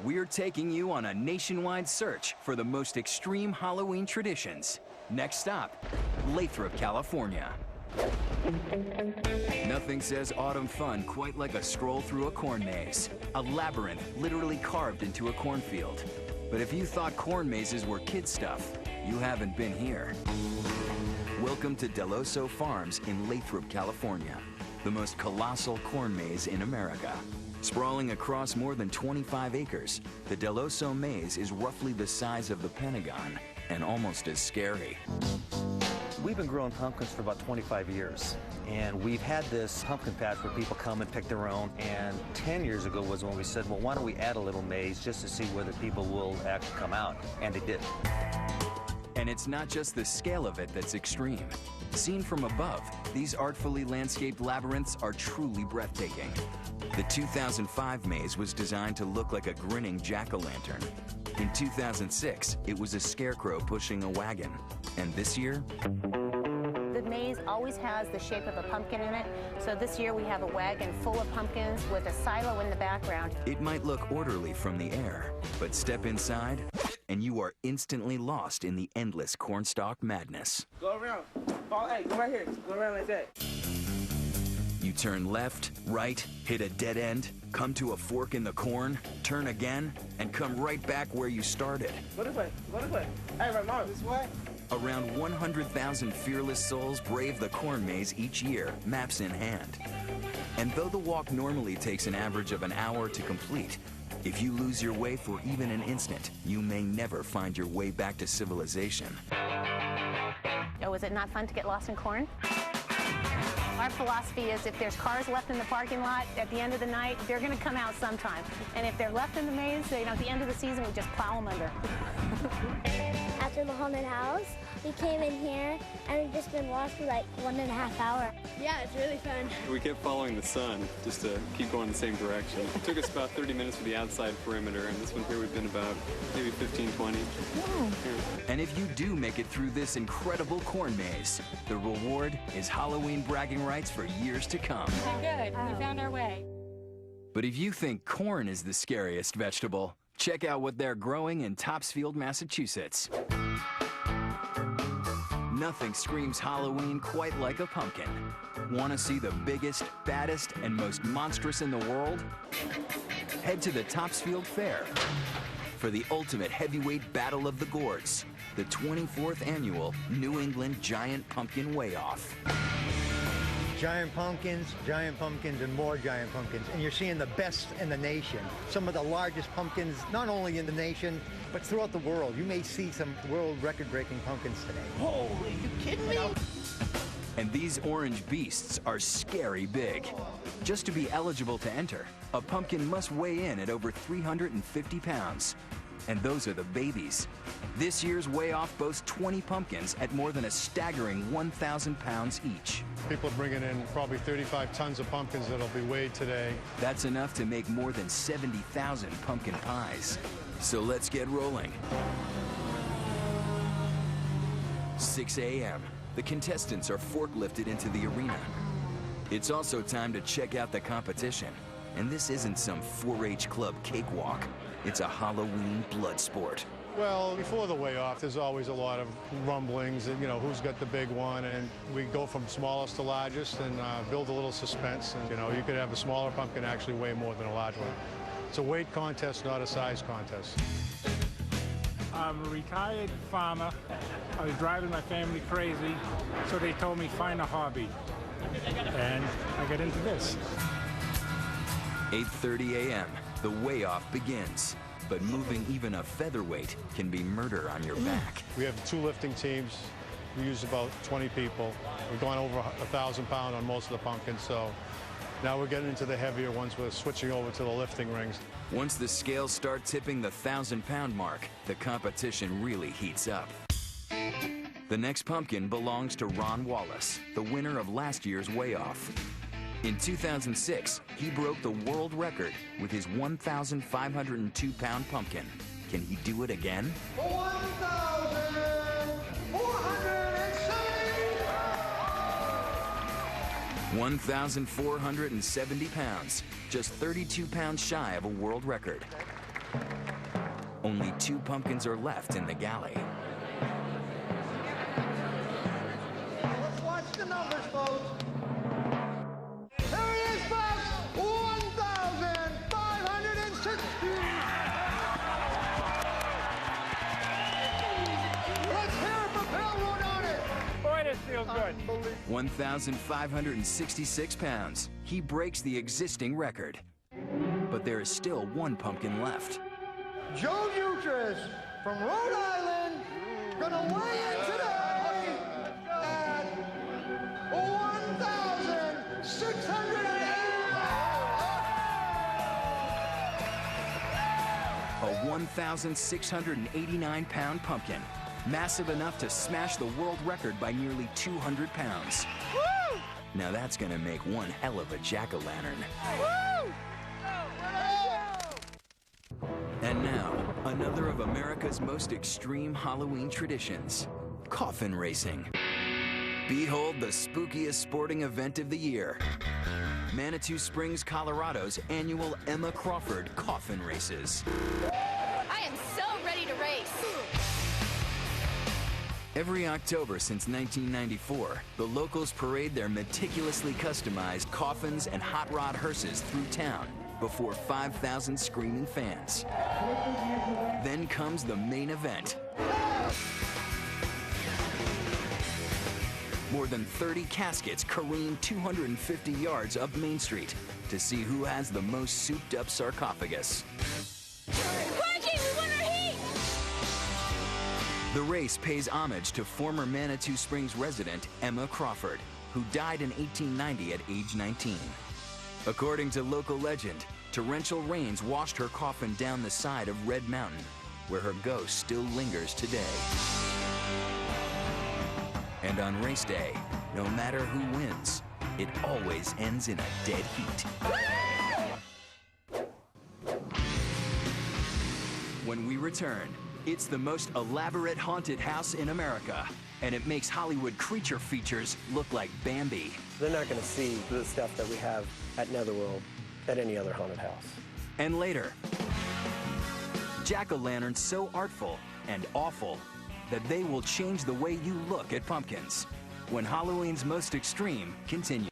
we're taking you on a nationwide search for the most extreme Halloween traditions. Next stop, Lathrop, California. Nothing says autumn fun quite like a stroll through a corn maze, a labyrinth literally carved into a cornfield. But if you thought corn mazes were kid stuff, you haven't been here. Welcome to Del Oso Farms in Lathrop, California, the most colossal corn maze in America. Sprawling across more than 25 acres, the Del Oso maze is roughly the size of the Pentagon and almost as scary. We've been growing pumpkins for about 25 years, and we've had this pumpkin patch where people come and pick their own, and 10 years ago was when we said, well, why don't we add a little maze just to see whether people will actually come out, and they did. And it's not just the scale of it that's extreme. Seen from above, these artfully landscaped labyrinths are truly breathtaking. The 2005 maze was designed to look like a grinning jack-o'-lantern. In 2006, it was a scarecrow pushing a wagon. And this year? The maze always has the shape of a pumpkin in it. So this year we have a wagon full of pumpkins with a silo in the background. It might look orderly from the air, but step inside, and you are instantly lost in the endless cornstalk madness. Go around. Hey, go right here. Go around like that. You turn left, right, hit a dead end, come to a fork in the corn, turn again, and come right back where you started. Go this way. Go this way. Hey, right, Mark, this way. Around 100,000 fearless souls brave the corn maze each year, maps in hand. And though the walk normally takes an average of an hour to complete, if you lose your way for even an instant, you may never find your way back to civilization. Oh, is it not fun to get lost in corn? Our philosophy is if there's cars left in the parking lot at the end of the night, they're going to come out sometime. And if they're left in the maze, at the end of the season, we just plow them under. After the haunted house, we came in here and we've just been lost for like 1.5 hours. Yeah, it's really fun. We kept following the sun just to keep going the same direction. It took us about 30 minutes for the outside perimeter, and this one here we've been about maybe 15, 20. Yeah. And if you do make it through this incredible corn maze, the reward is Halloween bragging rights for years to come. Good. We found our way. But if you think corn is the scariest vegetable, check out what they're growing in Topsfield, Massachusetts. Nothing screams Halloween quite like a pumpkin. Want to see the biggest, baddest, and most monstrous in the world? Head to the Topsfield Fair for the ultimate heavyweight battle of the gourds, the 24th annual New England Giant Pumpkin Weigh-Off. Giant pumpkins, and more giant pumpkins. And you're seeing the best in the nation. Some of the largest pumpkins, not only in the nation, but throughout the world. You may see some world record-breaking pumpkins today. Holy, you kidding me? And these orange beasts are scary big. Just to be eligible to enter, a pumpkin must weigh in at over 350 pounds. And those are the babies. This year's weigh-off boasts 20 pumpkins at more than a staggering 1,000 pounds each. People are bringing in probably 35 tons of pumpkins that'll be weighed today. That's enough to make more than 70,000 pumpkin pies. So let's get rolling. 6 a.m. The contestants are forklifted into the arena. It's also time to check out the competition. And this isn't some 4-H club cakewalk. It's a Halloween blood sport. Well, before the weigh-off, there's always a lot of rumblings and, who's got the big one. And we go from smallest to largest and build a little suspense. And, you could have a smaller pumpkin actually weigh more than a large one. It's a weight contest, not a size contest. I'm a retired farmer. I was driving my family crazy, so they told me find a hobby. And I got into this. 8:30 a.m. The weigh-off begins. But moving even a featherweight can be murder on your back. We have 2 lifting teams. We use about 20 people. We've gone over 1,000 pounds on most of the pumpkins, so now we're getting into the heavier ones. We're switching over to the lifting rings. Once the scales start tipping the 1,000-pound mark, the competition really heats up. The next pumpkin belongs to Ron Wallace, the winner of last year's weigh-off. In 2006, he broke the world record with his 1,502-pound pumpkin. Can he do it again? 1,470 pounds, just 32 pounds shy of a world record. Only 2 pumpkins are left in the galley. Let's watch the numbers, folks. There it is, folks. 1,560. Let's hear it for Bill Root on it. Boy, this feels good. 1,566 pounds. He breaks the existing record. But there is still 1 pumpkin left. Joe Utres from Rhode Island gonna weigh in today at 1,680. A 1,689-pound pumpkin. Massive enough to smash the world record by nearly 200 pounds. Woo! Now that's gonna make one hell of a jack-o'-lantern. Woo! And now, another of America's most extreme Halloween traditions, coffin racing. Behold the spookiest sporting event of the year. Manitou Springs, Colorado's annual Emma Crawford Coffin Races. I am so ready to race. Every October since 1994, the locals parade their meticulously customized coffins and hot rod hearses through town before 5,000 screaming fans. Then comes the main event. More than 30 caskets careen 250 yards up Main Street to see who has the most souped-up sarcophagus. Crikey, we won our heat! The race pays homage to former Manitou Springs resident Emma Crawford, who died in 1890 at age 19. According to local legend, torrential rains washed her coffin down the side of Red Mountain, where her ghost still lingers today. And on race day, no matter who wins, it always ends in a dead heat. When we return, it's the most elaborate haunted house in America, and it makes Hollywood creature features look like Bambi. They're not going to see the stuff that we have at Netherworld at any other haunted house. And later, jack-o'-lanterns so artful and awful that they will change the way you look at pumpkins. When Halloween's most extreme continues.